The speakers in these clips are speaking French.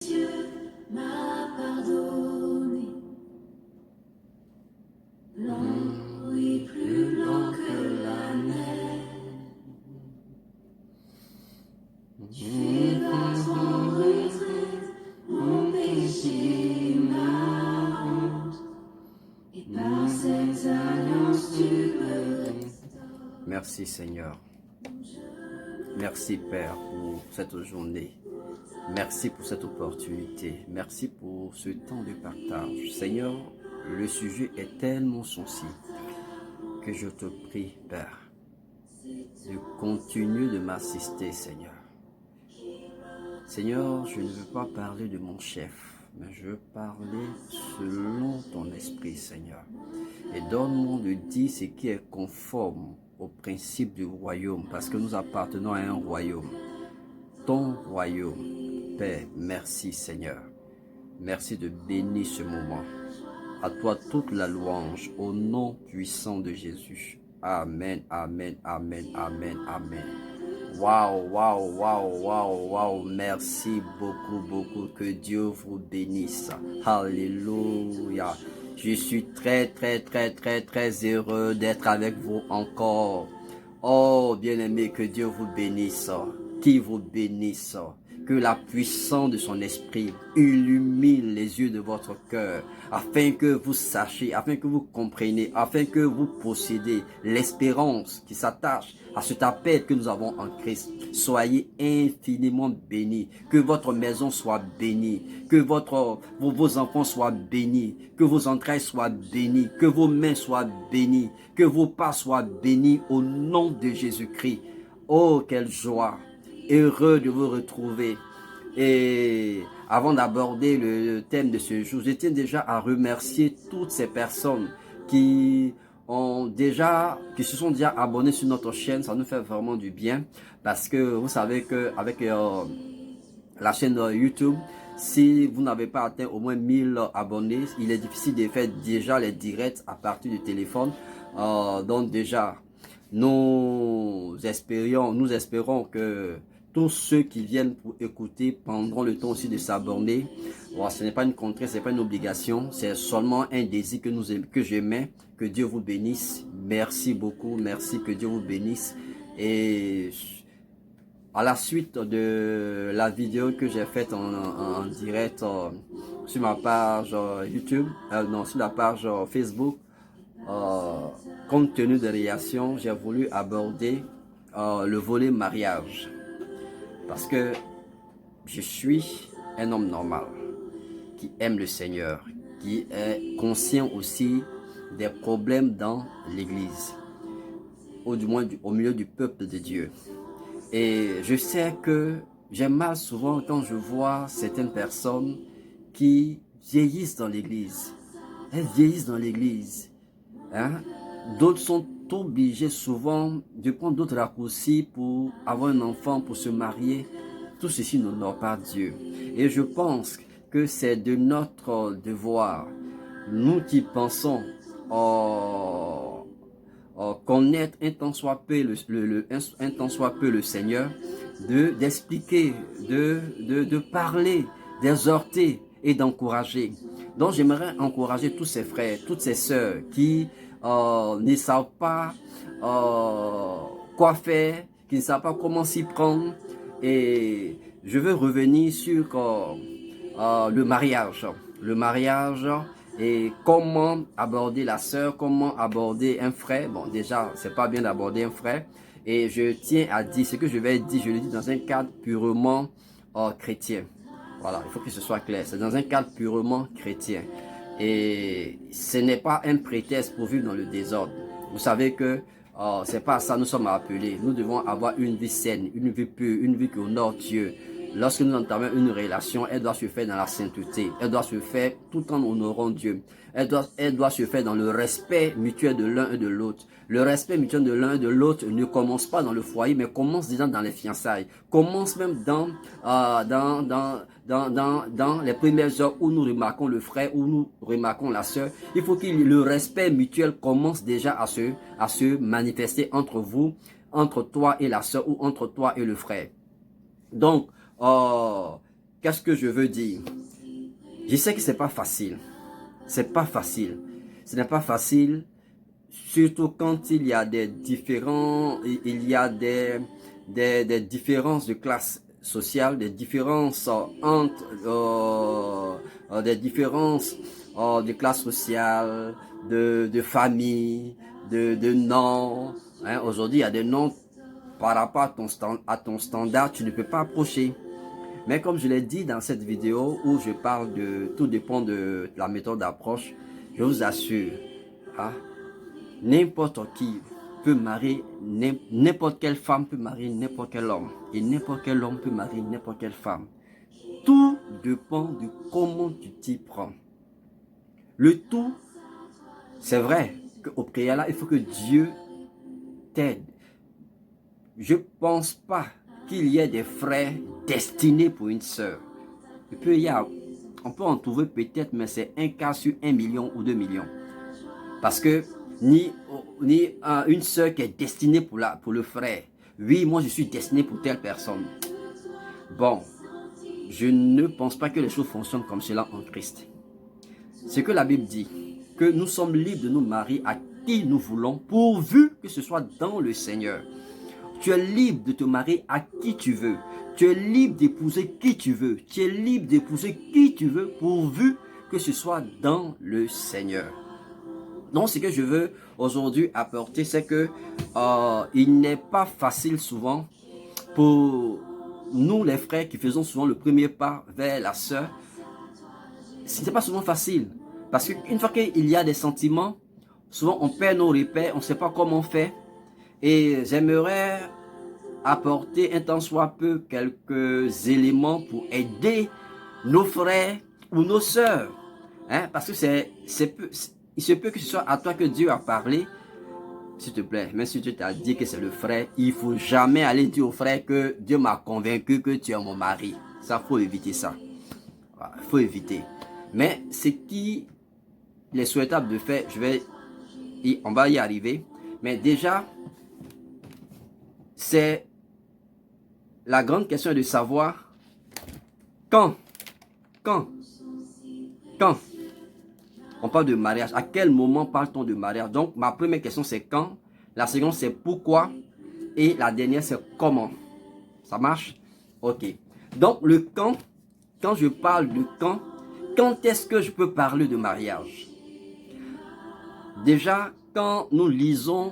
Dieu m'a pardonné. Blanc, oui, plus blanc que la neige. J'ai dans ton retraite, mon péché, ma honte. Et par cette alliance, tu me restaures. Merci Seigneur. Merci Père pour cette journée. Merci pour cette opportunité. Merci pour ce temps de partage. Seigneur, le sujet est tellement sensible que je te prie, Père, de continuer de m'assister, Seigneur. Seigneur, je ne veux pas parler de mon chef, mais je veux parler selon ton esprit, Seigneur. Et donne-moi de dire ce qui est conforme au principe du royaume, parce que nous appartenons à un royaume. Ton royaume. Père, merci Seigneur. Merci de bénir ce moment. À toi toute la louange, au nom puissant de Jésus. Amen, amen, amen, amen, amen. Waouh, waouh, waouh, waouh, waouh. Merci beaucoup, beaucoup. Que Dieu vous bénisse. Alléluia. Je suis très heureux d'être avec vous encore. Oh, bien-aimé, que Dieu vous bénisse. Qui vous bénisse. Que la puissance de son esprit illumine les yeux de votre cœur, afin que vous sachiez, afin que vous compreniez, afin que vous possédez l'espérance qui s'attache à cet appel que nous avons en Christ. Soyez infiniment bénis, que votre maison soit bénie, que vos enfants soient bénis, que vos entrailles soient bénies, que vos mains soient bénies, que vos pas soient bénis au nom de Jésus-Christ. Oh, quelle joie! Heureux de vous retrouver. Et avant d'aborder le thème de ce jour, je tiens déjà à remercier toutes ces personnes qui se sont déjà abonnés sur notre chaîne. Ça nous fait vraiment du bien parce que vous savez que avec la chaîne YouTube, si vous n'avez pas atteint au moins 1000 abonnés, il est difficile de faire déjà les directs à partir du téléphone. Donc déjà, nous espérons que tous ceux qui viennent pour écouter prendront le temps aussi de s'abonner. Bon, ce n'est pas une contrainte, ce n'est pas une obligation, c'est seulement un désir que j'aimais. Que Dieu vous bénisse. Merci beaucoup, merci, que Dieu vous bénisse. Et à la suite de la vidéo que j'ai faite en direct sur ma page YouTube, sur la page Facebook, compte tenu des réactions, j'ai voulu aborder le volet mariage. Parce que je suis un homme normal, qui aime le Seigneur, qui est conscient aussi des problèmes dans l'église, ou du moins au milieu du peuple de Dieu. Et je sais que j'ai mal souvent quand je vois certaines personnes qui vieillissent dans l'église. Elles vieillissent dans l'église. Hein? D'autres sont obligés souvent de prendre d'autres raccourcis pour avoir un enfant, pour se marier. Tout ceci n'honore pas Dieu. Et je pense que c'est de notre devoir, nous qui pensons connaître un tant soit peu le Seigneur, d'expliquer, de parler, d'exhorter et d'encourager. Donc j'aimerais encourager tous ces frères, toutes ces sœurs qui ne savent pas quoi faire, qui ne savent pas comment s'y prendre. Et je veux revenir sur le mariage. Le mariage et comment aborder la sœur, comment aborder un frère. Bon, déjà, c'est pas bien d'aborder un frère. Et je tiens à dire, ce que je vais dire, je le dis dans un cadre purement chrétien. Voilà, il faut que ce soit clair. C'est dans un cadre purement chrétien. Et ce n'est pas un prétexte pour vivre dans le désordre. Vous savez que c'est pas à ça nous sommes appelés. Nous devons avoir une vie saine, une vie pure, une vie qui honore Dieu. Lorsque nous entamons une relation, elle doit se faire dans la sainteté. Elle doit se faire tout en honorant Dieu. Elle doit se faire dans le respect mutuel de l'un et de l'autre. Le respect mutuel de l'un et de l'autre ne commence pas dans le foyer, mais commence déjà dans les fiançailles. Commence même dans les premières heures où nous remarquons le frère, où nous remarquons la sœur. Il faut que le respect mutuel commence déjà à se manifester entre vous, entre toi et la sœur ou entre toi et le frère. Donc, qu'est-ce que je veux dire? Je sais que c'est pas facile. C'est pas facile. Ce n'est pas facile, surtout quand il y a des des différences de classe sociale, des différences des différences de classe sociale, de famille, de noms. Hein, aujourd'hui, il y a des noms par rapport à ton standard, tu ne peux pas approcher. Mais comme je l'ai dit dans cette vidéo où je parle de tout dépend de la méthode d'approche, je vous assure, hein, n'importe qui peut marier, n'importe quelle femme peut marier n'importe quel homme. Et n'importe quel homme peut marier n'importe quelle femme. Tout dépend de comment tu t'y prends. Le tout, c'est vrai qu'au préalable, il faut que Dieu t'aide. Je ne pense pas qu'il y ait des frères destinés pour une sœur. On peut en trouver peut-être, mais c'est un cas sur 1 million ou 2 millions. Parce que ni une sœur qui est destinée pour le frère. Oui, moi je suis destiné pour telle personne. Bon, je ne pense pas que les choses fonctionnent comme cela en Christ. Ce que la Bible dit, que nous sommes libres de nous marier à qui nous voulons, pourvu que ce soit dans le Seigneur. Tu es libre de te marier à qui tu veux. Tu es libre d'épouser qui tu veux. Tu es libre d'épouser qui tu veux, pourvu que ce soit dans le Seigneur. Donc, ce que je veux aujourd'hui apporter, c'est que il n'est pas facile souvent pour nous les frères qui faisons souvent le premier pas vers la sœur. Ce n'est pas souvent facile. Parce qu'une fois qu'il y a des sentiments, souvent on perd nos repères, on ne sait pas comment faire. Et j'aimerais apporter un tant soit peu quelques éléments pour aider nos frères ou nos sœurs. Hein? Parce que il se peut que ce soit à toi que Dieu a parlé. S'il te plaît, même si tu t'as dit que c'est le frère, il ne faut jamais aller dire au frère que Dieu m'a convaincu que tu es mon mari. Ça, il faut éviter ça. Il faut éviter. Mais ce qui est souhaitable de faire, on va y arriver. Mais déjà, c'est la grande question de savoir quand on parle de mariage, à quel moment parle-t-on de mariage? Donc, ma première question, c'est quand. La seconde, c'est pourquoi. Et la dernière, c'est comment. Ça marche? Ok. Donc, le quand je parle de quand est-ce que je peux parler de mariage? Déjà, quand nous lisons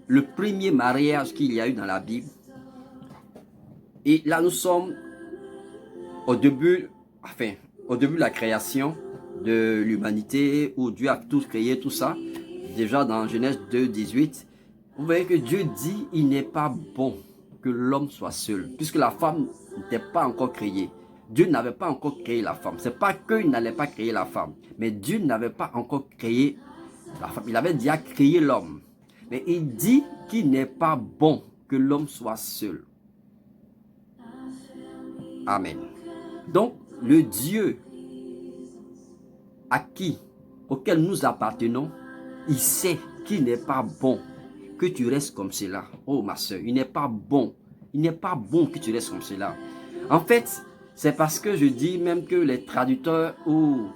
le premier mariage qu'il y a eu dans la Bible, et là, nous sommes au début de la création de l'humanité, où Dieu a tout créé, tout ça. Déjà dans Genèse 2, 18, vous voyez que Dieu dit, il n'est pas bon que l'homme soit seul, puisque la femme n'était pas encore créée. Dieu n'avait pas encore créé la femme. C'est pas qu'il n'allait pas créer la femme, mais Dieu n'avait pas encore créé la femme. Il avait déjà créé l'homme. Mais il dit qu'il n'est pas bon que l'homme soit seul. Amen. Donc, le Dieu auquel nous appartenons, il sait qu'il n'est pas bon que tu restes comme cela. Oh ma soeur, il n'est pas bon. Il n'est pas bon que tu restes comme cela. En fait, c'est parce que je dis même que les traducteurs ou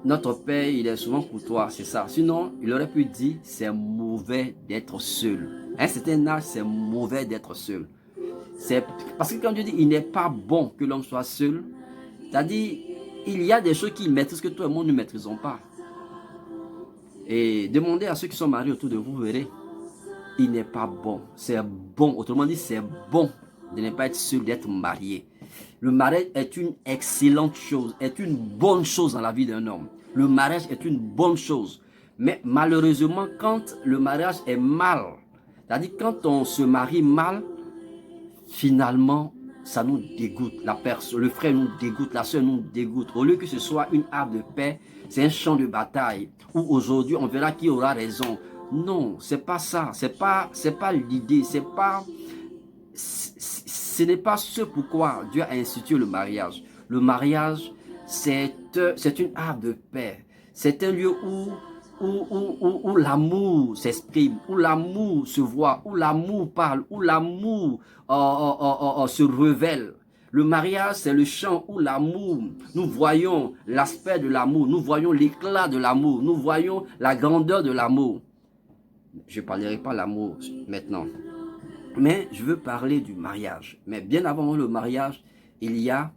notre Père, il est souvent courtois, c'est ça. Sinon, il aurait pu dire, c'est mauvais d'être seul. À un certain âge, c'est mauvais d'être seul. C'est parce que quand Dieu dit, il n'est pas bon que l'homme soit seul, c'est-à-dire, il y a des choses qu'il maîtrise que tout le monde ne maîtrisons pas. Et demandez à ceux qui sont mariés autour de vous, vous verrez, il n'est pas bon. C'est bon, autrement dit, c'est bon de ne pas être seul, d'être marié. Le mariage est une excellente chose, est une bonne chose dans la vie d'un homme. Le mariage est une bonne chose. Mais malheureusement, quand le mariage est mal, c'est-à-dire quand on se marie mal, finalement, ça nous dégoûte. Le frère nous dégoûte, la soeur nous dégoûte. Au lieu que ce soit une arme de paix, c'est un champ de bataille où aujourd'hui on verra qui aura raison. Non, c'est pas ça. C'est pas l'idée. Ce n'est pas ce pourquoi Dieu a institué le mariage. Le mariage, c'est une arme de paix. C'est un lieu où l'amour s'exprime, où l'amour se voit, où l'amour parle, où l'amour se révèle. Le mariage, c'est le champ où l'amour, nous voyons l'aspect de l'amour, nous voyons l'éclat de l'amour, nous voyons la grandeur de l'amour. Je ne parlerai pas l'amour maintenant. Mais je veux parler du mariage. Mais bien avant le mariage, il y a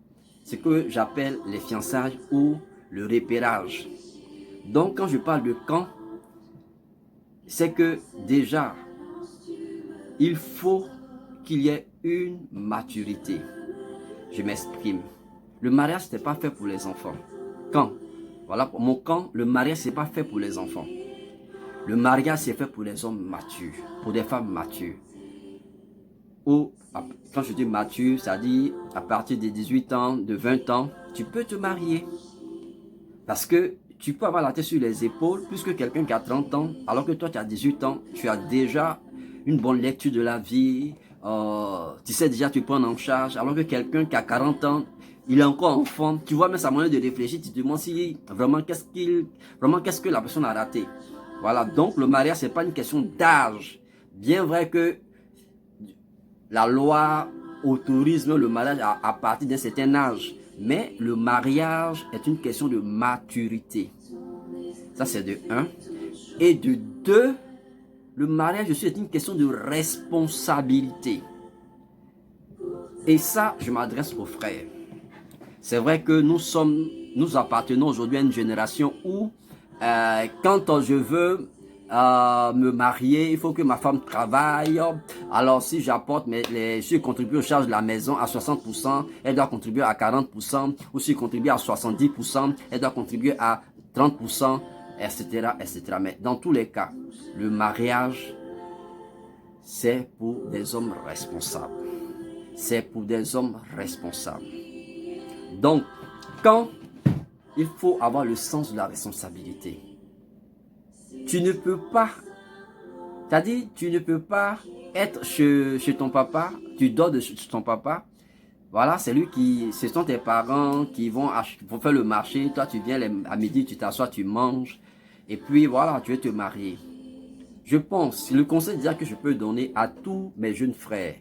ce que j'appelle les fiançailles ou le repérage. Donc quand je parle de quand, c'est que déjà, il faut qu'il y ait une maturité. Je m'exprime. Le mariage, ce n'est pas fait pour les enfants. Quand? Voilà, pour mon camp, le mariage, ce n'est pas fait pour les enfants. Le mariage, c'est fait pour les hommes matures, pour des femmes matures. Ou, quand je dis mature, ça dit à partir de 18 ans, de 20 ans, tu peux te marier. Parce que tu peux avoir la tête sur les épaules plus que quelqu'un qui a 30 ans, alors que toi, tu as 18 ans, tu as déjà une bonne lecture de la vie, tu sais déjà te prendre en charge, alors que quelqu'un qui a 40 ans, il est encore enfant, tu vois même sa manière de réfléchir, tu te demandes si vraiment qu'est-ce que la personne a raté. Voilà, donc le mariage, c'est pas une question d'âge. Bien vrai que la loi autorise le mariage à partir d'un certain âge, mais le mariage est une question de maturité. Ça, c'est de 1. Et de 2, le mariage aussi est une question de responsabilité. Et ça, je m'adresse aux frères. C'est vrai que nous appartenons aujourd'hui à une génération où, quand je veux me marier, il faut que ma femme travaille. Alors si j'apporte, si je contribue aux charges de la maison à 60%, elle doit contribuer à 40%, ou si je contribue à 70%, elle doit contribuer à 30%, etc., etc. Mais dans tous les cas, le mariage, c'est pour des hommes responsables. C'est pour des hommes responsables. Donc, quand il faut avoir le sens de la responsabilité, tu ne peux pas, c'est-à-dire, tu ne peux pas être chez ton papa, tu dors chez ton papa, voilà, ce sont tes parents qui vont faire le marché, toi tu viens à midi, tu t'assois, tu manges, et puis voilà, tu veux te marier. Je pense, le conseil déjà que je peux donner à tous mes jeunes frères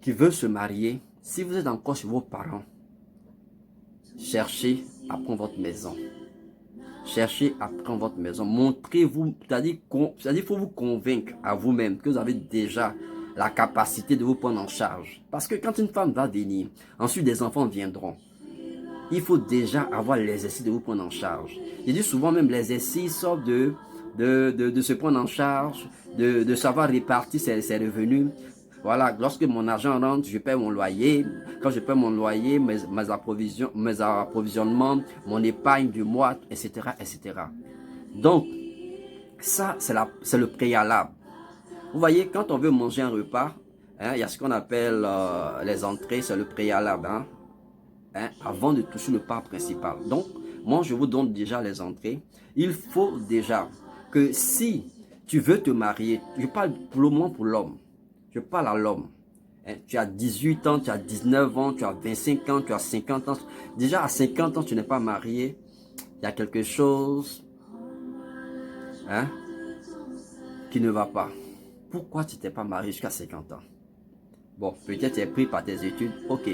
qui veulent se marier, si vous êtes encore chez vos parents, cherchez à prendre votre maison. Cherchez à prendre votre maison. Montrez-vous, c'est-à-dire il faut vous convaincre à vous-même que vous avez déjà la capacité de vous prendre en charge. Parce que quand une femme va venir, ensuite des enfants viendront. Il faut déjà avoir l'exercice de vous prendre en charge. Je dis souvent même l'exercice de se prendre en charge, de savoir répartir ses revenus. Voilà, lorsque mon argent rentre, je paie mon loyer. Quand je paie mon loyer, mes approvisionnements, mon épargne du mois, etc., etc. Donc, ça, c'est le préalable. Vous voyez, quand on veut manger un repas, il y a ce qu'on appelle les entrées, c'est le préalable, avant de toucher le plat principal. Donc, moi, je vous donne déjà les entrées. Il faut déjà que si tu veux te marier, je parle pour le moment pour l'homme, je parle à l'homme. Tu as 18 ans, tu as 19 ans, tu as 25 ans, tu as 50 ans. Déjà à 50 ans, tu n'es pas marié. Il y a quelque chose qui ne va pas. Pourquoi tu t'es pas marié jusqu'à 50 ans? Bon, peut-être tu es pris par tes études, ok.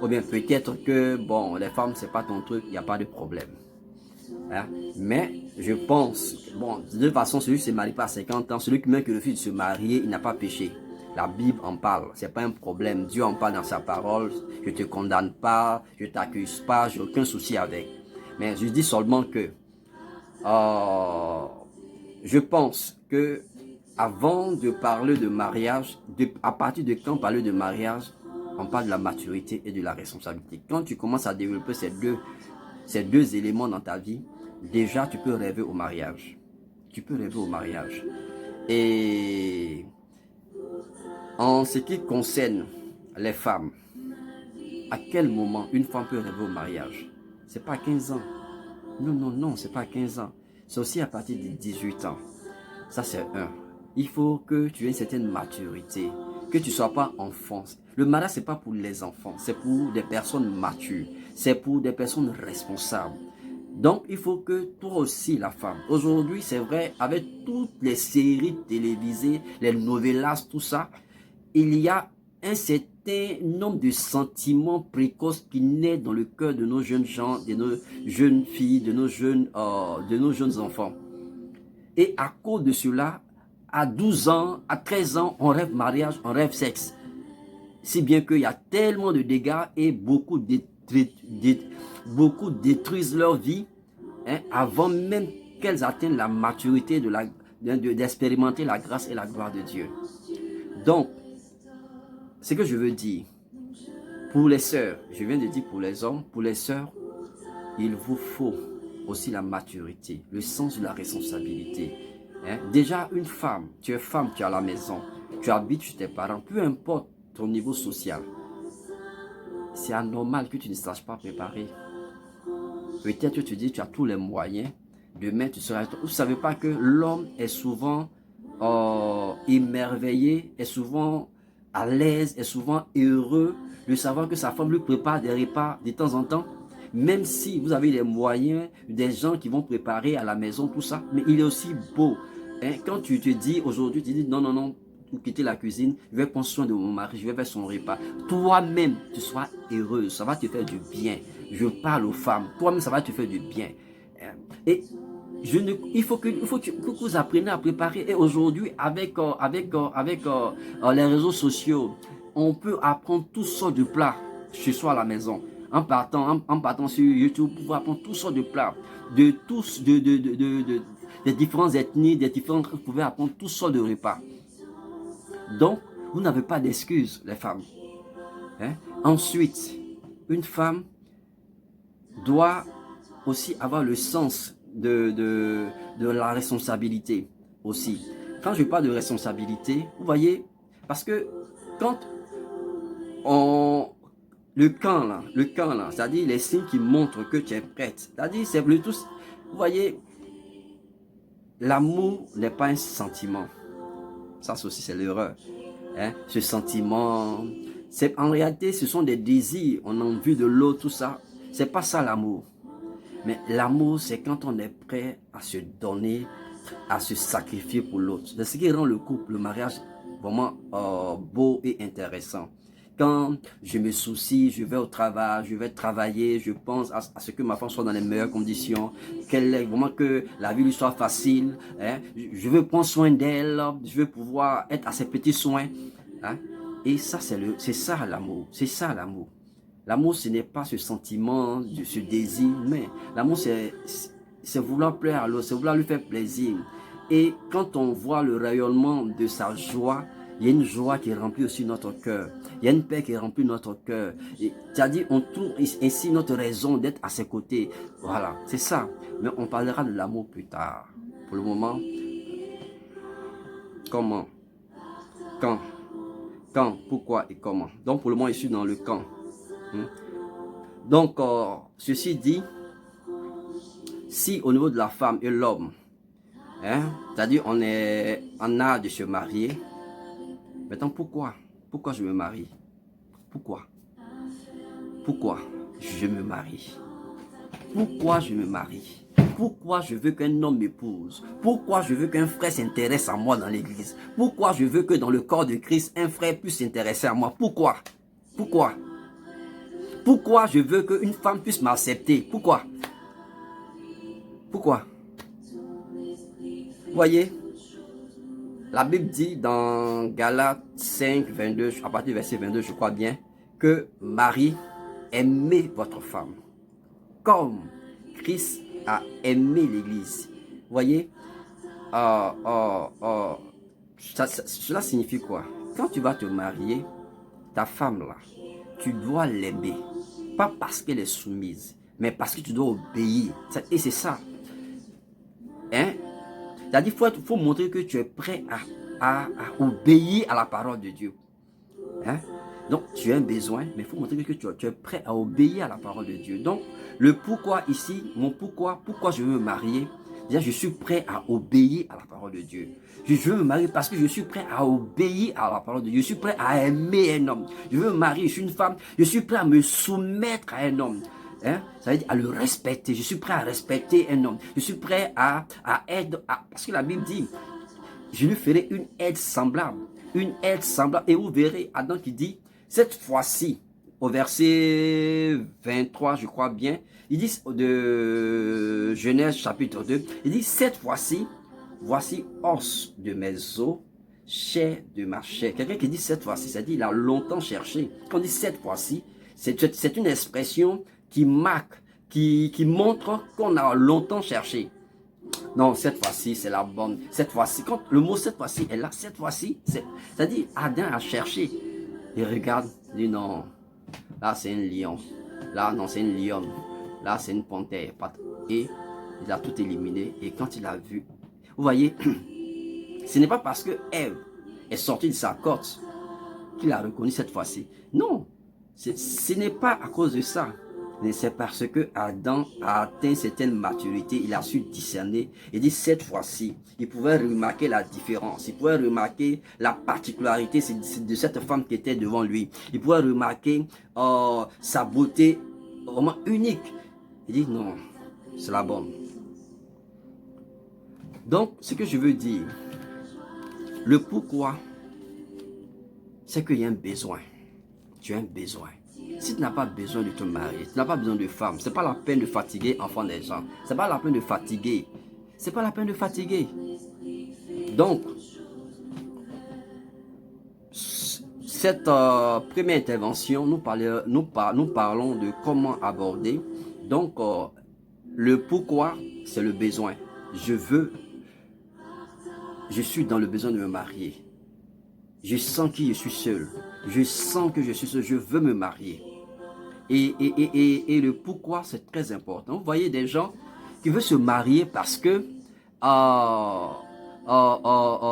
Ou bien peut-être que, bon, les femmes, c'est pas ton truc, il n'y a pas de problème. Mais je pense, bon, de toute façon, celui qui ne se marie pas à 50 ans, celui qui même que le fils de se marier, il n'a pas péché. La Bible en parle, c'est pas un problème. Dieu en parle dans sa parole. Je te condamne pas, je t'accuse pas, j'ai aucun souci avec. Mais je dis seulement que je pense que avant de parler de mariage, à partir de quand parler de mariage, on parle de la maturité et de la responsabilité. Quand tu commences à développer ces deux éléments dans ta vie, déjà tu peux rêver au mariage. Tu peux rêver au mariage. Et en ce qui concerne les femmes, à quel moment une femme peut rêver au mariage? C'est pas à 15 ans. Non, non, non, c'est pas à 15 ans. C'est aussi à partir de 18 ans. Ça, c'est un. Il faut que tu aies une certaine maturité, que tu ne sois pas enfant. Le mariage, ce n'est pas pour les enfants, c'est pour des personnes matures, c'est pour des personnes responsables. Donc, il faut que toi aussi, la femme, aujourd'hui, c'est vrai, avec toutes les séries télévisées, les novellas, tout ça, il y a un certain nombre de sentiments précoces qui naissent dans le cœur de nos jeunes gens, de nos jeunes filles, de nos jeunes enfants. Et à cause de cela, à 12 ans, à 13 ans, on rêve mariage, on rêve sexe. Si bien qu'il y a tellement de dégâts et beaucoup détruisent leur vie avant même qu'elles atteignent la maturité d'expérimenter la grâce et la gloire de Dieu. Donc, ce que je veux dire, pour les sœurs, je viens de dire pour les hommes, pour les sœurs, il vous faut aussi la maturité, le sens de la responsabilité. Déjà, une femme, tu es femme, tu es à la maison, tu habites chez tes parents, peu importe ton niveau social, c'est anormal que tu ne saches pas préparer. Peut-être que tu dis, tu as tous les moyens, demain tu seras... Vous ne savez pas que l'homme est souvent émerveillé, est souvent à l'aise, est souvent heureux de savoir que sa femme lui prépare des repas de temps en temps. Même si vous avez les moyens, des gens qui vont préparer à la maison, tout ça, mais il est aussi beau. Quand tu te dis aujourd'hui, tu dis non, pour quitter la cuisine, je vais prendre soin de mon mari, je vais faire son repas. Toi-même, tu seras heureuse, ça va te faire du bien. Je parle aux femmes, toi-même, ça va te faire du bien. Et il faut que vous appreniez à préparer. Et aujourd'hui, avec les réseaux sociaux, on peut apprendre toutes sortes de plats chez soi à la maison. En partant sur YouTube, vous pouvez apprendre toutes sortes de plats, des différentes ethnies, vous pouvez apprendre toutes sortes de repas. Donc, vous n'avez pas d'excuses, les femmes. Ensuite, une femme doit aussi avoir le sens de la responsabilité aussi. Quand je parle de responsabilité, vous voyez, parce que quand le camp là, c'est-à-dire les signes qui montrent que tu es prête, c'est-à-dire c'est plutôt, vous voyez, l'amour n'est pas un sentiment. Ça aussi c'est l'erreur. Ce sentiment, en réalité ce sont des désirs, on a envie de l'autre, tout ça. C'est pas ça l'amour. Mais l'amour, c'est quand on est prêt à se donner, à se sacrifier pour l'autre. C'est ce qui rend le couple, le mariage vraiment beau et intéressant. Quand je me soucie, je vais au travail, je vais travailler, je pense à ce que ma femme soit dans les meilleures conditions, vraiment que la vie lui soit facile. Je veux prendre soin d'elle, je veux pouvoir être à ses petits soins. Et ça, c'est ça l'amour. C'est ça l'amour. L'amour, ce n'est pas ce sentiment, ce désir, mais l'amour, c'est vouloir plaire à l'autre, c'est vouloir lui faire plaisir. Et quand on voit le rayonnement de sa joie, il y a une joie qui remplit aussi notre cœur. Il y a une paix qui remplit notre cœur. C'est-à-dire, on tourne ainsi notre raison d'être à ses côtés. Voilà, c'est ça. Mais on parlera de l'amour plus tard. Pour le moment, comment? Quand? Quand? Pourquoi et comment? Donc, pour le moment, je suis dans le quand. Donc, ceci dit, si au niveau de la femme et l'homme, c'est-à-dire on est en âge de se marier, maintenant pourquoi je me marie? Pourquoi je me marie? Pourquoi je me marie? Pourquoi je veux qu'un homme m'épouse? Pourquoi je veux qu'un frère s'intéresse à moi dans l'église? Pourquoi je veux que dans le corps de Christ, un frère puisse s'intéresser à moi? Pourquoi je veux qu'une femme puisse m'accepter? Pourquoi? Vous voyez, la Bible dit dans Galates 5, 22, à partir du verset 22, je crois bien, que Marie, aimez votre femme, comme Christ a aimé l'Église. Vous voyez, cela signifie quoi? Quand tu vas te marier, ta femme là, tu dois l'aimer. Pas parce qu'elle est soumise, mais parce que tu dois obéir. Et c'est ça. C'est-à-dire qu'il faut montrer que tu es prêt à obéir à la parole de Dieu. Donc, tu as un besoin, mais il faut montrer que tu es prêt à obéir à la parole de Dieu. Donc, le pourquoi ici, pourquoi je veux me marier, déjà, je suis prêt à obéir à la parole de Dieu. Je veux me marier parce que je suis prêt à obéir à la parole de Dieu. Je suis prêt à aimer un homme. Je veux me marier, je suis une femme. Je suis prêt à me soumettre à un homme. Ça veut dire à le respecter. Je suis prêt à respecter un homme. Je suis prêt à aider. Parce que la Bible dit, je lui ferai une aide semblable. une aide semblable. Et vous verrez Adam qui dit, cette fois-ci, au verset 23, je crois bien, il dit de Genèse chapitre 2, il dit, cette fois-ci, voici os de mes os, chair de ma chair. Quelqu'un qui dit cette fois-ci, ça dit il a longtemps cherché. Quand on dit cette fois-ci, c'est une expression qui marque, qui montre qu'on a longtemps cherché. Non, cette fois-ci, c'est la bonne. Cette fois-ci, quand le mot cette fois-ci est là, cette fois-ci, ça dit Adam a cherché. Il regarde, il dit non, là c'est un lion, là non c'est une lionne, là c'est une panthère. Et il a tout éliminé. Et quand il a vu, vous voyez, ce n'est pas parce que Ève est sortie de sa côte qu'il a reconnu cette fois-ci. Non, ce n'est pas à cause de ça. Mais c'est parce que Adam a atteint une certaine maturité, il a su discerner. Il dit cette fois-ci, il pouvait remarquer la différence, il pouvait remarquer la particularité de cette femme qui était devant lui. Il pouvait remarquer sa beauté vraiment unique. Il dit non, c'est la bonne. Donc, ce que je veux dire, le pourquoi, c'est qu'il y a un besoin. Tu as un besoin. Si tu n'as pas besoin de te marier, tu n'as pas besoin de femme, c'est pas la peine de fatiguer enfant des gens. C'est pas la peine de fatiguer. C'est pas la peine de fatiguer. Donc, cette première intervention, nous parlons de comment aborder. Donc, le pourquoi, c'est le besoin. Je suis dans le besoin de me marier. Je sens que je suis seul. Je sens que je suis seul. Je veux me marier. Et le pourquoi, c'est très important. Vous voyez des gens qui veulent se marier parce que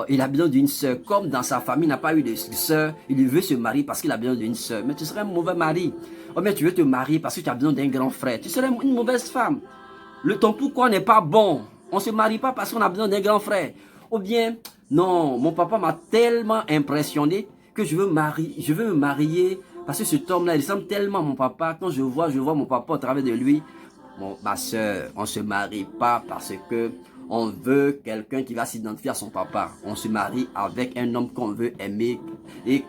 il a besoin d'une soeur. Comme dans sa famille, il n'a pas eu de soeur, il veut se marier parce qu'il a besoin d'une soeur. Mais tu serais un mauvais mari. Ou bien tu veux te marier parce que tu as besoin d'un grand frère. Tu serais une mauvaise femme. Ton pourquoi n'est pas bon. On ne se marie pas parce qu'on a besoin d'un grand frère. Ou bien, non, mon papa m'a tellement impressionné que je veux me marier parce que cet homme-là, il ressemble tellement à mon papa. Quand je vois mon papa au travers de lui. Ma soeur, on ne se marie pas parce que on veut quelqu'un qui va s'identifier à son papa. On se marie avec un homme qu'on veut aimer et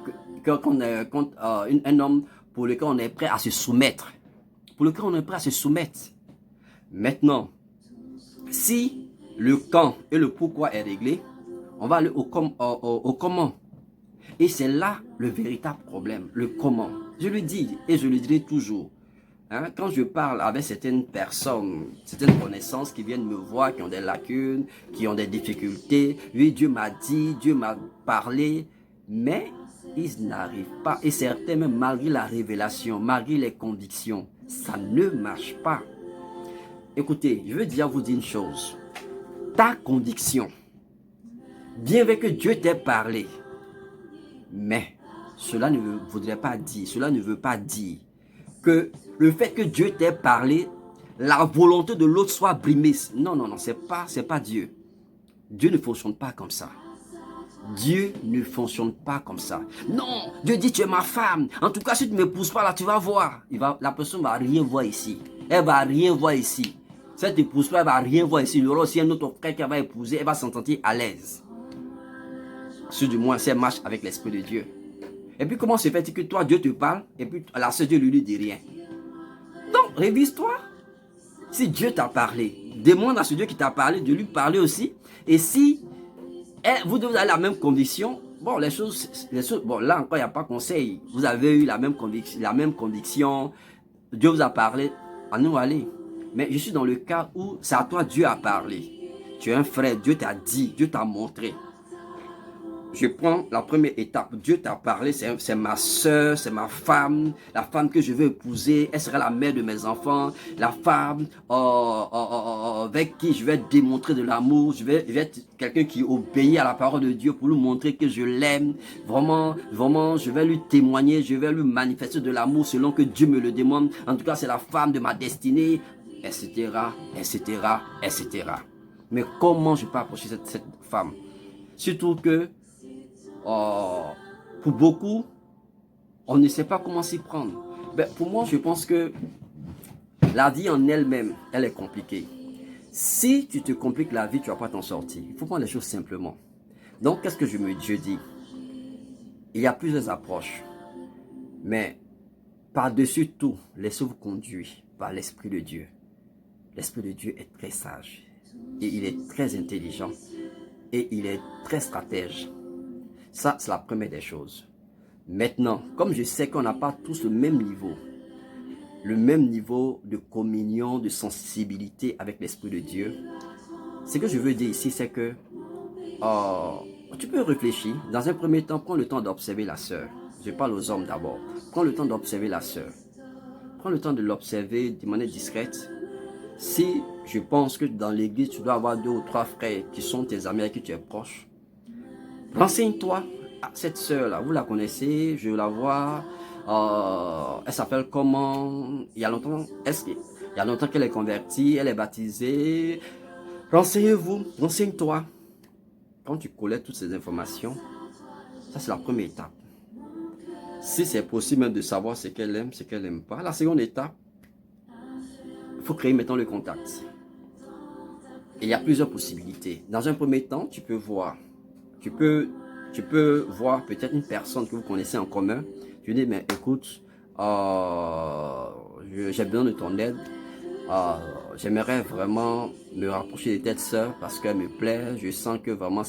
un homme pour lequel on est prêt à se soumettre. Pour lequel on est prêt à se soumettre. Maintenant, si le quand et le pourquoi est réglé, on va aller au comment. Et c'est là le véritable problème, le comment. Je le dis et je le dirai toujours. Quand je parle avec certaines personnes, certaines connaissances qui viennent me voir, qui ont des lacunes, qui ont des difficultés, oui, Dieu m'a dit, Dieu m'a parlé, mais ils n'arrivent pas. Et certains, même malgré la révélation, malgré les convictions, ça ne marche pas. Écoutez, je veux vous dire une chose. Ta conviction, bien vrai que Dieu t'ait parlé, mais cela ne veut pas dire que le fait que Dieu t'ait parlé, la volonté de l'autre soit brimée. Non, c'est pas Dieu. Dieu ne fonctionne pas comme ça. Dieu ne fonctionne pas comme ça. Non, Dieu dit tu es ma femme. En tout cas, si tu ne me pousses pas là, tu vas voir. La personne va rien voir ici. Elle va rien voir ici. Si elle ne te pousse pas, elle va rien voir ici. Il y aura aussi un autre frère qui va épouser. Elle va se sentir à l'aise. Si du moins, si elle marche avec l'Esprit de Dieu. Et puis comment se fait-il que toi, Dieu te parle et puis la sœur Dieu ne lui dit rien? Donc, révise-toi. Si Dieu t'a parlé, demande à ce Dieu qui t'a parlé de lui parler aussi. Et si vous avez la même conviction, bon, les choses, bon, là encore, il n'y a pas conseil. Vous avez eu la même conviction, Dieu vous a parlé, à nous aller. Mais je suis dans le cas où c'est à toi Dieu a parlé. Tu es un frère, Dieu t'a dit, Dieu t'a montré. Je prends la première étape. Dieu t'a parlé, c'est ma soeur, c'est ma femme, la femme que je veux épouser. Elle sera la mère de mes enfants, la femme avec qui je vais démontrer de l'amour. Je vais être quelqu'un qui obéit à la parole de Dieu pour lui montrer que je l'aime. Vraiment, je vais lui témoigner, je vais lui manifester de l'amour selon que Dieu me le demande. En tout cas, c'est la femme de ma destinée, etc., etc., etc. Mais comment je peux approcher cette femme? Surtout que pour beaucoup, on ne sait pas comment s'y prendre. Ben, pour moi, je pense que la vie en elle-même, elle est compliquée. Si tu te compliques la vie, tu ne vas pas t'en sortir. Il faut prendre les choses simplement. Donc, qu'est-ce que je dis? il y a plusieurs approches. Mais par-dessus tout, laissez-vous conduire par l'Esprit de Dieu. L'Esprit de Dieu est très sage et il est très intelligent et il est très stratège. Ça, c'est la première des choses. Maintenant, comme je sais qu'on n'a pas tous le même niveau de communion, de sensibilité avec l'Esprit de Dieu, ce que je veux dire ici, c'est que tu peux réfléchir. Dans un premier temps, prends le temps d'observer la sœur. Je parle aux hommes d'abord. Prends le temps d'observer la sœur. Prends le temps de l'observer de manière discrète. Si je pense que dans l'église, tu dois avoir 2 ou 3 frères qui sont tes amis avec qui tu es proche, renseigne-toi. Cette sœur-là, vous la connaissez, je la vois. Elle s'appelle comment? Il y a longtemps qu'elle est convertie, elle est baptisée. Renseignez-vous, renseigne-toi. Quand tu collectes toutes ces informations, ça c'est la première étape. Si c'est possible même de savoir ce qu'elle aime, ce qu'elle n'aime pas. La seconde étape, il faut créer maintenant le contact. Et il y a plusieurs possibilités. Dans un premier temps, tu peux voir peut-être une personne que vous connaissez en commun. Tu dis, mais écoute, j'ai besoin de ton aide. J'aimerais vraiment me rapprocher de telle sœur parce qu'elle me plaît. Je sens que vraiment,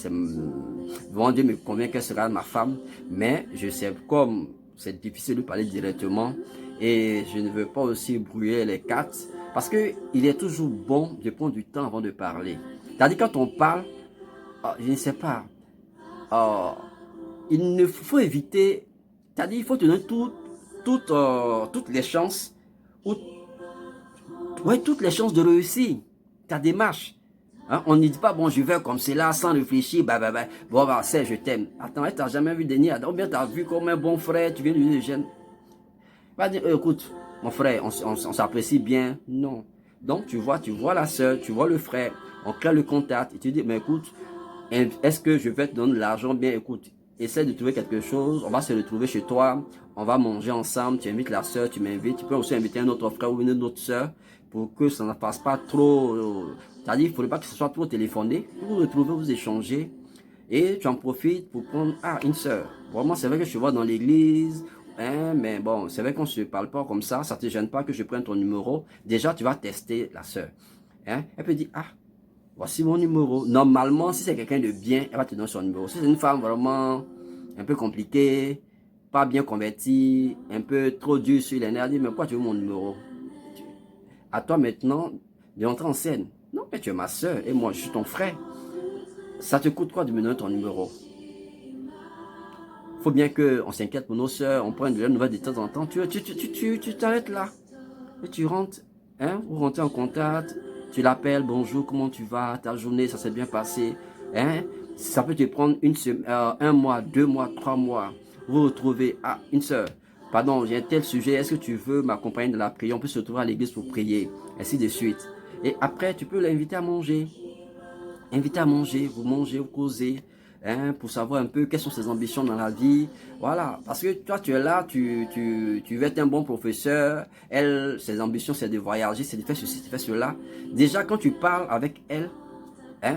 Dieu me convient qu'elle sera ma femme. Mais je sais comme c'est difficile de parler directement et je ne veux pas aussi brouiller les cartes parce qu'il est toujours bon de prendre du temps avant de parler. C'est-à-dire quand on parle, je ne sais pas, il ne faut éviter, c'est-à-dire il faut te donner toutes les chances, toutes les chances de réussir ta démarche. Hein? On ne dit pas, bon, je vais comme cela, sans réfléchir, bon, c'est, je t'aime. Attends, tu n'as jamais vu Denis, ou bien tu as vu comme un bon frère, tu viens de lui dire, va dire, écoute, mon frère, on s'apprécie bien. Non. Donc, tu vois la soeur, tu vois le frère, on crée le contact, et tu dis, mais écoute, est-ce que je vais te donner de l'argent? Bien, écoute, essaie de trouver quelque chose, on va se retrouver chez toi, on va manger ensemble, tu invites la soeur, tu m'invites, tu peux aussi inviter un autre frère ou une autre soeur, pour que ça ne passe pas trop, c'est-à-dire, il ne faudrait pas que ce soit trop téléphoné, vous vous retrouvez, vous échangez, et tu en profites pour prendre, une soeur. Vraiment, c'est vrai que je te vois dans l'église, mais bon, c'est vrai qu'on ne se parle pas comme ça ne te gêne pas que je prenne ton numéro. Déjà, tu vas tester la soeur. Elle peut dire, voici mon numéro. Normalement, si c'est quelqu'un de bien, elle va te donner son numéro. Si c'est une femme vraiment un peu compliquée, pas bien convertie, un peu trop dure sur les nerfs, elle dit, mais pourquoi tu veux mon numéro? À toi maintenant de entrer en scène. Non, mais tu es ma soeur et moi, je suis ton frère. Ça te coûte quoi de me donner ton numéro? Faut bien qu'on s'inquiète pour nos soeurs, on prend de la nouvelle de temps en temps. Tu t'arrêtes là. Et tu rentres, vous rentrez en contact, tu l'appelles, bonjour, comment tu vas, ta journée, ça s'est bien passé. Ça peut te prendre une semaine, 1 mois, 2 mois, 3 mois. Vous vous retrouvez, une soeur, pardon, j'ai un tel sujet, est-ce que tu veux m'accompagner dans la prière? On peut se retrouver à l'église pour prier, ainsi de suite. Et après, tu peux l'inviter à manger. Inviter à manger, vous causez, pour savoir un peu quelles sont ses ambitions dans la vie. Voilà, parce que toi, tu es là, tu veux être un bon professeur. Elle, ses ambitions, c'est de voyager, c'est de faire ceci, c'est de faire cela. Déjà, quand tu parles avec elle,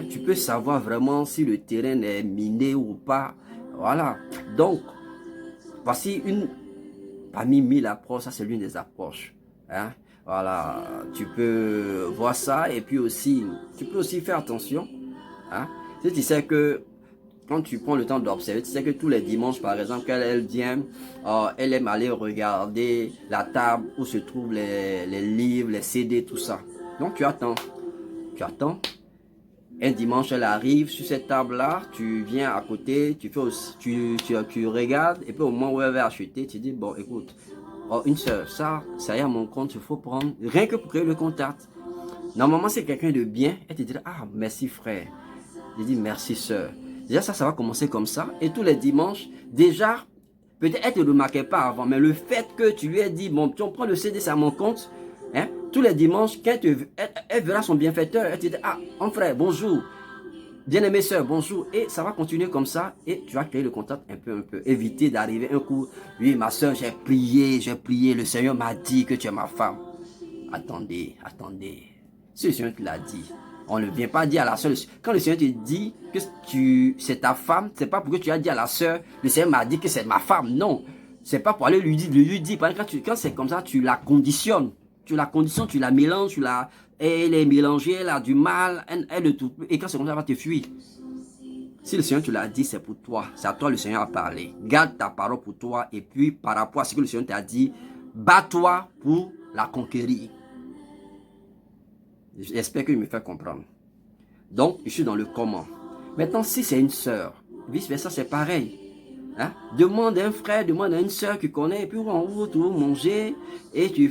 tu peux savoir vraiment si le terrain est miné ou pas. Voilà, donc, voici parmi 1000 approches, ça c'est l'une des approches. Voilà, tu peux voir ça et puis aussi, tu peux aussi faire attention. Si tu sais que quand tu prends le temps d'observer, tu sais que tous les dimanches, par exemple, quand elle vient, elle aime aller regarder la table où se trouvent les livres, les CD, tout ça. Donc tu attends. Un dimanche, elle arrive sur cette table-là, tu viens à côté, tu fais aussi, tu regardes, et puis au moment où elle va acheter, tu dis, bon, écoute, une soeur, ça y est à mon compte, il faut prendre, rien que pour créer le contact. Normalement, c'est quelqu'un de bien, elle te dit, merci frère. Je dis, merci soeur. Déjà, ça va commencer comme ça. Et tous les dimanches, déjà, peut-être elle ne te remarquait pas avant, mais le fait que tu lui aies dit, bon, tu prends le CD, c'est à mon compte, tous les dimanches, quand elle verra son bienfaiteur, elle te dit, mon frère, bonjour. Bien-aimé soeur, bonjour. Et ça va continuer comme ça. Et tu vas créer le contact un peu. Éviter d'arriver un coup. Oui, ma soeur, j'ai prié. Le Seigneur m'a dit que tu es ma femme. Attendez. Si le Seigneur te l'a dit, On ne vient pas dire à la sœur, quand le Seigneur te dit que c'est ta femme, c'est pas pour que tu as dit à la sœur, le Seigneur m'a dit que c'est ma femme. Non, c'est pas pour aller lui dire. Quand c'est comme ça, tu la conditionnes. Tu la mélanges, elle est mélangée, elle a du mal, elle ne tout. Et quand c'est comme ça, elle va te fuir. Si le Seigneur te l'a dit, c'est pour toi. C'est à toi le Seigneur a parlé. Garde ta parole pour toi. Et puis, par rapport à ce que le Seigneur t'a dit, bats-toi pour la conquérir. J'espère qu'il me fait comprendre. Donc, je suis dans le comment. Maintenant, si c'est une sœur, vice-versa, c'est pareil. Hein? Demande à un frère, demande à une sœur qui connaît, et puis on va tout manger, et tu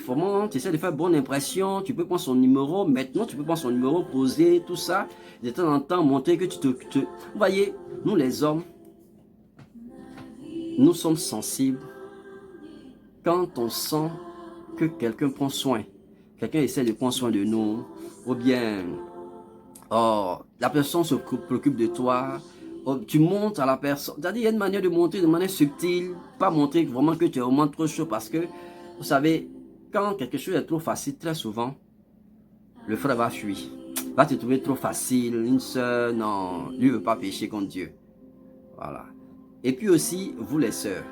essaies de faire bonne impression, tu peux prendre son numéro, maintenant tu peux prendre son numéro, poser, tout ça, de temps en temps montrer que Vous voyez, nous les hommes, nous sommes sensibles quand on sent que quelqu'un prend soin, quelqu'un essaie de prendre soin de nous, ou bien la personne se préoccupe de toi, tu montres à la personne. C'est-à-dire, il y a une manière de montrer de manière subtile, pas montrer vraiment que tu es vraiment trop chaud, parce que, vous savez, quand quelque chose est trop facile, très souvent, le frère va fuir. Va te trouver trop facile, une sœur, non, lui ne veut pas pécher contre Dieu. Voilà. Et puis aussi, vous les sœurs,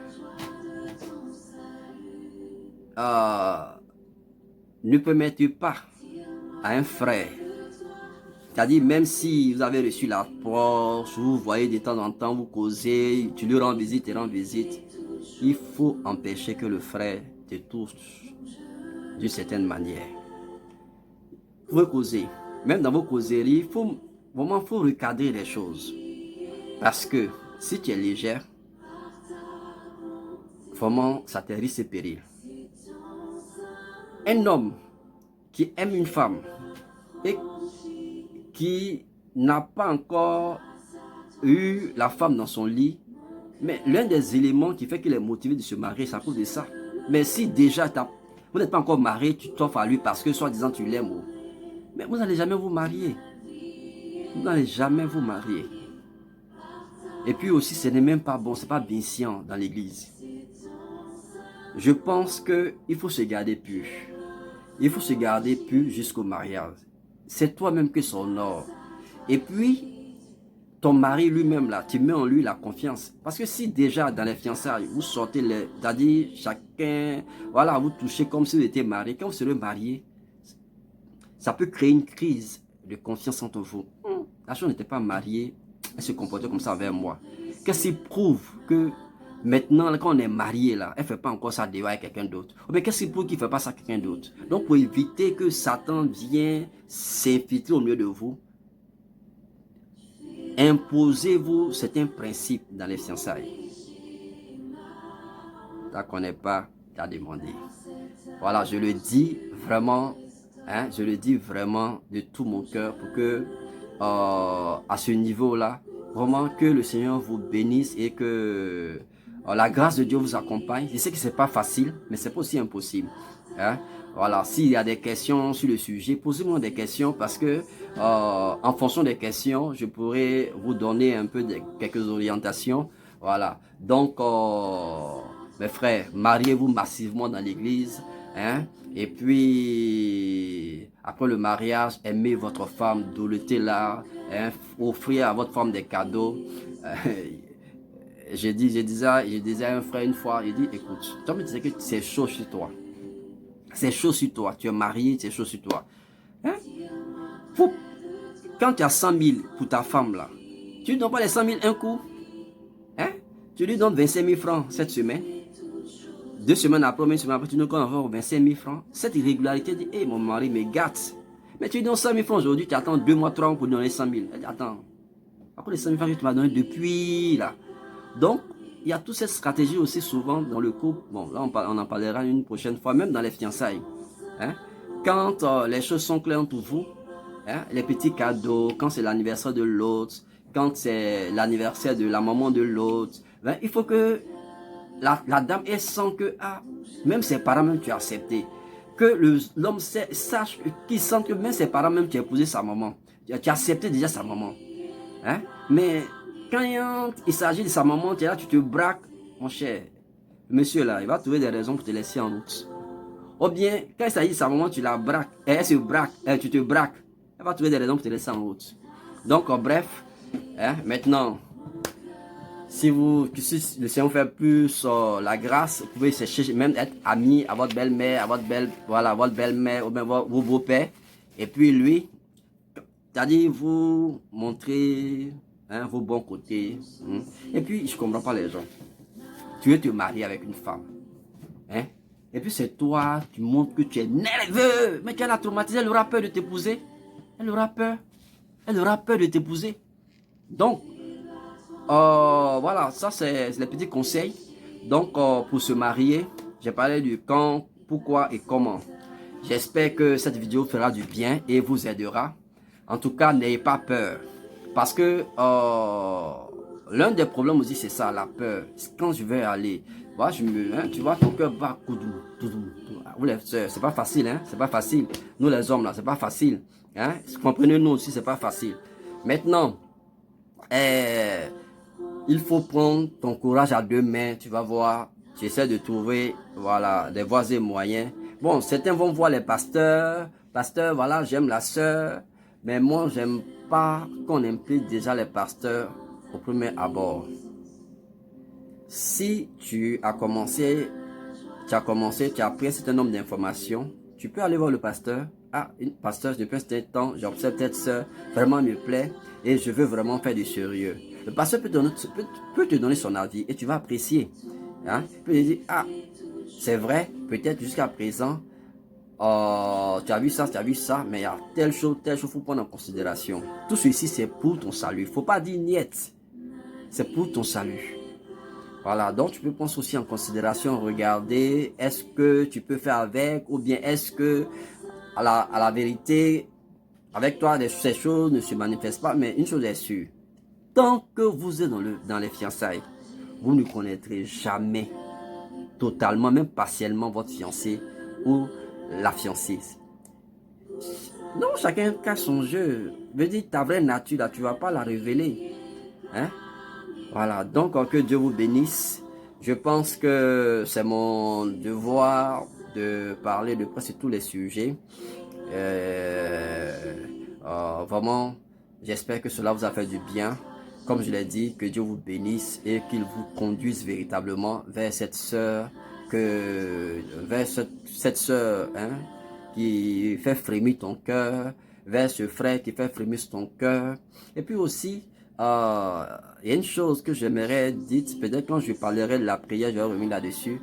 ne permettez pas à un frère, c'est-à-dire même si vous avez reçu l'approche, vous voyez de temps en temps, vous causez, tu lui rends visite, il rend visite, il faut empêcher que le frère te touche d'une certaine manière. Vous pouvez causer, même dans vos causeries, il faut recadrer les choses. Parce que si tu es légère, vraiment, ça te risque de péril. Un homme qui aime une femme et qui n'a pas encore eu la femme dans son lit, mais l'un des éléments qui fait qu'il est motivé de se marier, c'est à cause de ça. Mais si déjà vous n'êtes pas encore marié, tu t'offres à lui parce que soi-disant tu l'aimes, mais vous n'allez jamais vous marier. Vous n'allez jamais vous marier. Et puis aussi, ce n'est même pas bon, c'est pas bienséant dans l'église. Je pense qu'il faut se garder pur. Il faut se garder pur jusqu'au mariage. C'est toi-même que son or. Et puis, ton mari lui-même, là, tu mets en lui la confiance. Parce que si déjà dans les fiançailles, vous sortez, c'est-à-dire chacun, voilà, vous touchez comme si vous étiez marié. Quand vous serez marié, ça peut créer une crise de confiance entre vous. La chose n'était pas mariée, elle se comportait comme ça envers moi. Qu'est-ce qui prouve que maintenant, quand on est marié, là, elle ne fait pas encore ça dehors avec quelqu'un d'autre? Ou bien qu'est-ce qui prouve qu'il ne fait pas ça avec quelqu'un d'autre? Donc, pour éviter que Satan vienne s'infiltrer au milieu de vous, imposez-vous certains principes dans les fiançailles. Tu ne connais pas, tu as demandé. Voilà, je le dis vraiment, je le dis vraiment de tout mon cœur pour que, à ce niveau-là, vraiment que le Seigneur vous bénisse et que la grâce de Dieu vous accompagne. Je sais que ce n'est pas facile, mais ce n'est pas aussi impossible. Voilà, s'il y a des questions sur le sujet, posez-moi des questions parce que en fonction des questions, je pourrais vous donner un peu quelques orientations. Voilà, donc mes frères, mariez-vous massivement dans l'église. Et puis, après le mariage, aimez votre femme, dôletez-la, offrez à votre femme des cadeaux. Je disais à un frère une fois, il dit, écoute, toi me disais que c'est chaud sur toi. C'est chaud sur toi, tu es marié, c'est chaud sur toi. Quand tu as 100 000 pour ta femme là, tu ne donnes pas les 100 000 un coup. Tu lui donnes 25 000 francs cette semaine. 2 semaines après, une semaine après, tu nous donnes encore 25 000 francs. Cette irrégularité dit, mon mari me gâte. Mais tu lui donnes 100 000 francs aujourd'hui, tu attends 2 mois, 3 mois pour donner 100 000. Elle dit, attends, après les 100 000 francs que tu m'as donné depuis là. Donc, il y a toute cette stratégie aussi souvent dans le couple. Bon, là, on en parlera une prochaine fois, même dans les fiançailles. Quand les choses sont claires entre vous, les petits cadeaux, quand c'est l'anniversaire de l'autre, quand c'est l'anniversaire de la maman de l'autre, il faut que la dame, elle sent que, même ses parents, même tu as accepté. Que l'homme sache, qu'il sente que même ses parents, même tu as épousé sa maman. Tu as accepté déjà sa maman. Mais quand il s'agit de sa maman, tu es là, tu te braques, mon cher. Monsieur là, il va trouver des raisons pour te laisser en route. Ou bien, quand il s'agit de sa maman, tu la braques. Elle se braque, tu te braques. Elle va trouver des raisons pour te laisser en route. Donc, bref, hein, maintenant, si le Seigneur vous fait plus la grâce, vous pouvez chercher même être ami à votre belle-mère, à votre belle-mère ou bien vos beaux-pères. Et puis lui, c'est-à-dire vous montrer hein, vos bons côtés. Hein. Et puis, je ne comprends pas les gens. Tu veux te marier avec une femme. Hein? Et puis c'est toi, tu montres que tu es nerveux. Mais tu la traumatisée, elle aura peur de t'épouser. Elle aura peur. Elle aura peur de t'épouser. Donc, voilà, ça c'est les petits conseils. Donc, pour se marier, j'ai parlé du quand, pourquoi et comment. J'espère que cette vidéo fera du bien et vous aidera. En tout cas, n'ayez pas peur. Parce que l'un des problèmes aussi, c'est ça, la peur. Quand je vais aller, voilà, tu vois, ton cœur bat, vous les sœurs, c'est pas facile, hein, c'est pas facile. Nous les hommes là, c'est pas facile, hein. Comprenez-nous aussi, c'est pas facile. Maintenant, il faut prendre ton courage à deux mains, tu vas voir. Tu essaies de trouver, voilà, des voies et moyens. Bon, certains vont voir les pasteurs. Pasteur, voilà, j'aime la sœur. Mais moi, j'aime pas qu'on implique déjà les pasteurs au premier abord. Si tu as commencé, tu as pris un certain nombre d'informations, tu peux aller voir le pasteur. Ah, une pasteur, depuis un certain temps, j'observe cette sœur, vraiment me plaît et je veux vraiment faire du sérieux. Le pasteur peut te donner son avis et tu vas apprécier. Hein? Il peut te dire, ah, c'est vrai, peut-être jusqu'à présent, tu as vu ça, mais il y a telle chose, faut prendre en considération. Tout ceci, c'est pour ton salut. Il ne faut pas dire niet. C'est pour ton salut. Voilà, donc tu peux prendre aussi en considération, regarder, est-ce que tu peux faire avec, ou bien est-ce que, à la vérité, avec toi, ces choses ne se manifestent pas, mais une chose est sûre. Tant que vous êtes dans les fiançailles, vous ne connaîtrez jamais totalement, même partiellement, votre fiancé ou la fiancée. Non, chacun cache son jeu. Je veux dire, ta vraie nature, là, tu ne vas pas la révéler. Hein? Voilà, donc que Dieu vous bénisse. Je pense que c'est mon devoir de parler de presque tous les sujets. Vraiment, j'espère que cela vous a fait du bien. Comme je l'ai dit, que Dieu vous bénisse et qu'il vous conduise véritablement vers cette sœur, cette sœur hein, qui fait frémir ton cœur, vers ce frère qui fait frémir ton cœur. Et puis aussi, il y a une chose que j'aimerais dire, peut-être quand je parlerai de la prière, je vais revenir là-dessus.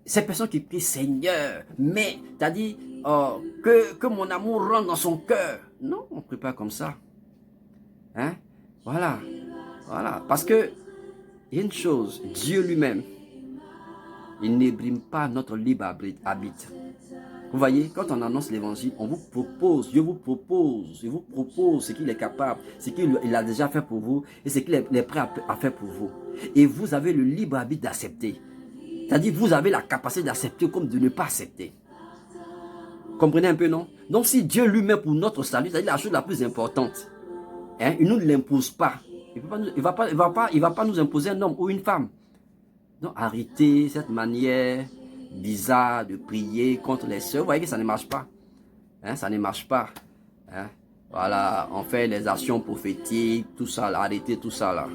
Ces personnes qui prient Seigneur, mais t'as dit que mon amour rentre dans son cœur. Non, on ne prie pas comme ça. Hein? Voilà. Voilà. Parce que, il y a une chose, Dieu lui-même, il n'ébrime pas notre libre arbitre. Vous voyez, quand on annonce l'évangile, on vous propose, Dieu vous propose, il vous propose ce qu'il est capable, ce qu'il a déjà fait pour vous et ce qu'il est prêt à faire pour vous. Et vous avez le libre arbitre d'accepter. C'est-à-dire, vous avez la capacité d'accepter comme de ne pas accepter. Comprenez un peu, non? Donc, si Dieu lui-même pour notre salut, c'est-à-dire la chose la plus importante, hein, il ne nous l'impose pas. Il ne va pas nous imposer un homme ou une femme. Donc, arrêtez cette manière bizarre de prier contre les sœurs. Vous voyez que ça ne marche pas. Hein, ça ne marche pas. Hein? Voilà, on fait les actions prophétiques, tout ça, là, arrêtez tout ça là.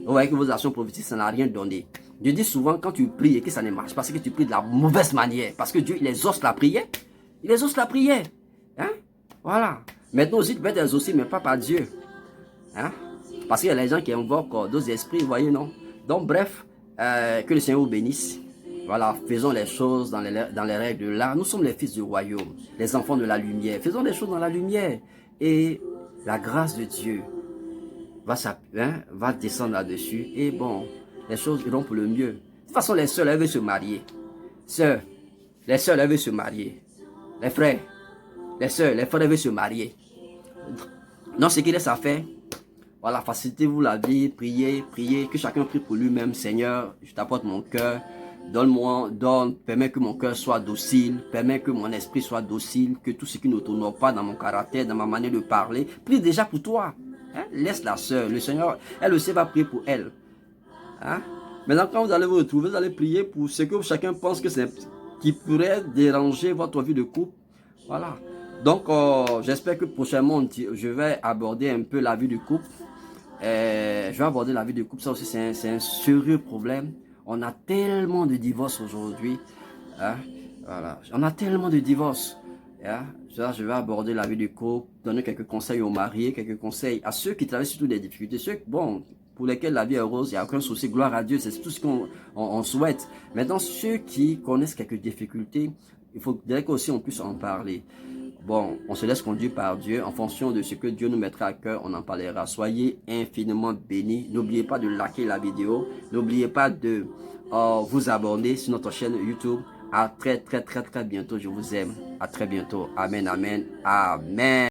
Vous voyez que vos actions prophétiques, ça n'a rien donné. Je dis souvent, quand tu pries et que ça ne marche pas, c'est que tu pries de la mauvaise manière. Parce que Dieu, il exauce la prière. Il exauce la prière. Hein? Voilà. Maintenant aussi, tu peux être exaucé, mais pas par Dieu. Hein? Parce qu'il y a les gens qui invoquent d'autres esprits, vous voyez, non? Donc, bref, que le Seigneur vous bénisse. Voilà, faisons les choses dans les règles de l'art. Nous sommes les fils du royaume, les enfants de la lumière. Faisons les choses dans la lumière. Et la grâce de Dieu va descendre là-dessus. Et bon, les choses iront pour le mieux. De toute façon, les sœurs, elles veulent se marier. Les sœurs, elles veulent se marier. Les frères, les sœurs, les frères, elles veulent se marier. Donc, ce qu'il laisse à faire, voilà, facilitez-vous la vie, priez, que chacun prie pour lui-même. Seigneur, je t'apporte mon cœur. Permets que mon cœur soit docile, permets que mon esprit soit docile, que tout ce qui ne t'honore pas dans mon caractère, dans ma manière de parler, prie déjà pour toi. Hein? Laisse la sœur, le Seigneur, elle aussi va prier pour elle. Hein? Maintenant, quand vous allez vous retrouver, vous allez prier pour ce que chacun pense que qui pourrait déranger votre vie de couple. Voilà. Donc, j'espère que prochainement, je vais aborder un peu la vie du couple. Je vais aborder la vie du couple. Ça aussi, c'est un sérieux problème. On a tellement de divorces aujourd'hui. Hein? Voilà. On a tellement de divorces. Hein? Je vais aborder la vie du couple, donner quelques conseils aux mariés, quelques conseils à ceux qui traversent surtout des difficultés. Ceux, bon, pour lesquels la vie est heureuse, il n'y a aucun souci, gloire à Dieu, c'est tout ce qu'on souhaite. Maintenant, ceux qui connaissent quelques difficultés, il faudrait qu'aussi on puisse en parler. Bon, on se laisse conduire par Dieu. En fonction de ce que Dieu nous mettra à cœur, on en parlera. Soyez infiniment bénis. N'oubliez pas de liker la vidéo. N'oubliez pas de vous abonner sur notre chaîne YouTube. À très bientôt. Je vous aime. À très bientôt. Amen, amen, amen.